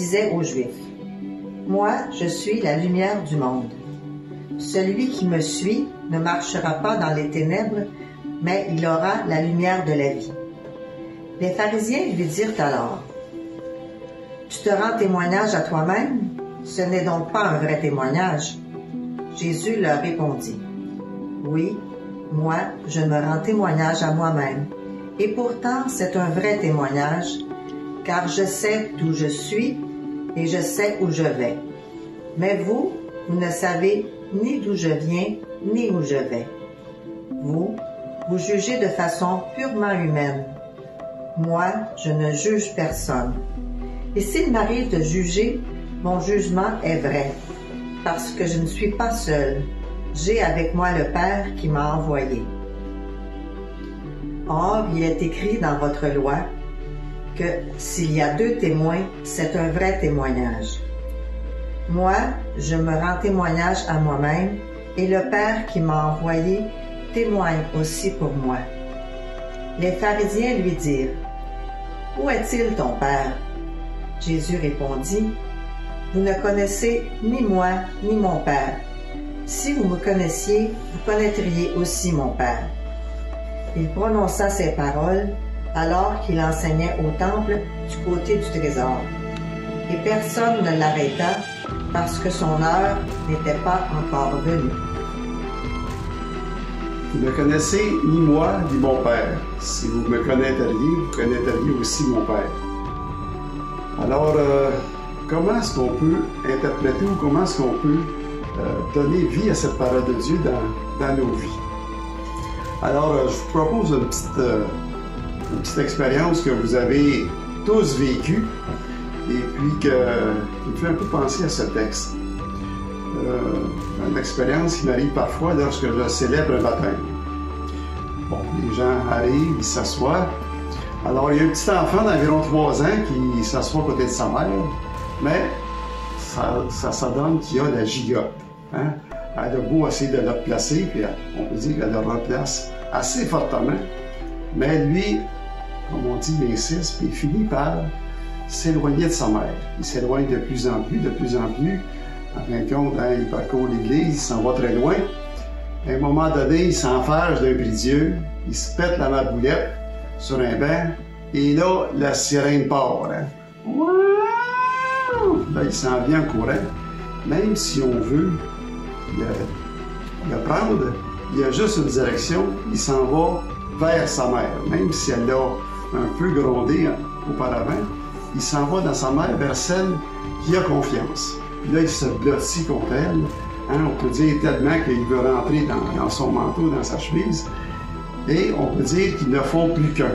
disait aux Juifs, « Moi, je suis la lumière du monde. Celui qui me suit ne marchera pas dans les ténèbres, mais il aura la lumière de la vie. » Les pharisiens lui dirent alors, « Tu te rends témoignage à toi-même? Ce n'est donc pas un vrai témoignage. » Jésus leur répondit, « Oui, moi, je me rends témoignage à moi-même, et pourtant c'est un vrai témoignage, car je sais d'où je suis et je sais où je vais. Mais vous, vous ne savez ni d'où je viens, ni où je vais. Vous, vous jugez de façon purement humaine. Moi, je ne juge personne. Et s'il m'arrive de juger, mon jugement est vrai, parce que je ne suis pas seul. J'ai avec moi le Père qui m'a envoyé. Or, il est écrit dans votre loi que s'il y a 2 témoins, c'est un vrai témoignage. Moi, je me rends témoignage à moi-même, et le Père qui m'a envoyé témoigne aussi pour moi. » Les pharisiens lui dirent, « Où est-il ton Père? » Jésus répondit, « Vous ne connaissez ni moi ni mon Père. Si vous me connaissiez, vous connaîtriez aussi mon Père. » Il prononça ces paroles alors qu'il enseignait au temple du côté du trésor. Et personne ne l'arrêta parce que son heure n'était pas encore venue. Vous ne connaissez ni moi ni mon Père. Si vous me connaîtriez, vous connaîtriez aussi mon Père. Alors, comment est-ce qu'on peut interpréter ou comment est-ce qu'on peut donner vie à cette parole de Dieu dans nos vies? Alors, je vous propose une petite expérience que vous avez tous vécue et puis qui me fait un peu penser à ce texte. Une expérience qui m'arrive parfois lorsque je célèbre un baptême. Bon, les gens arrivent, ils s'assoient. Alors, il y a un petit enfant d'environ 3 ans qui s'assoit à côté de sa mère, mais ça donne qu'il y a la gigote. Hein? Elle a beau essayer de la replacer, puis on peut dire qu'elle la replace assez fortement, mais lui, comme on dit, il insiste, puis il finit par s'éloigner de sa mère. Il s'éloigne de plus en plus. En fin de compte, hein, il parcourt l'église, il s'en va très loin. À un moment donné, il s'enfarge d'un bris-Dieu, il se pète la marboulette sur un banc, et là, la sirène part. Hein. Là, il s'en vient en courant. Même si on veut le prendre, il y a juste une direction, il s'en va vers sa mère. Même si elle l'a un peu grondé auparavant, il s'en va dans sa mère vers celle qui a confiance. Là, il se blottit contre elle. Hein, on peut dire tellement qu'il veut rentrer dans son manteau, dans sa chemise. Et on peut dire qu'ils ne font plus qu'un.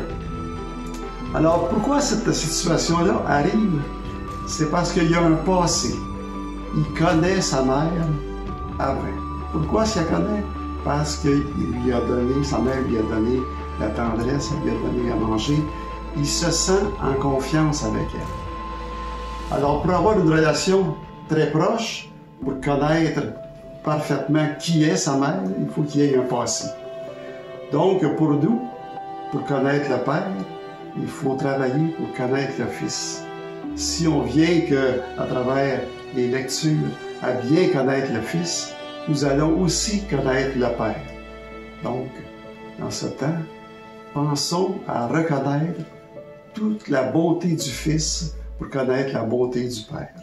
Alors, pourquoi cette situation-là arrive? C'est parce qu'il y a un passé. Il connaît sa mère avant. Pourquoi s'il la connaît? Parce qu'il lui a donné, sa mère lui a donné la tendresse, elle lui a donné à manger. Il se sent en confiance avec elle. Alors, pour avoir une relation très proche, pour connaître parfaitement qui est sa mère, il faut qu'il y ait un passé. Donc, pour nous, pour connaître le Père, il faut travailler pour connaître le Fils. Si on vient qu'à travers les lectures, à bien connaître le Fils, nous allons aussi connaître le Père. Donc, dans ce temps, pensons à reconnaître toute la beauté du Fils pour connaître la beauté du Père.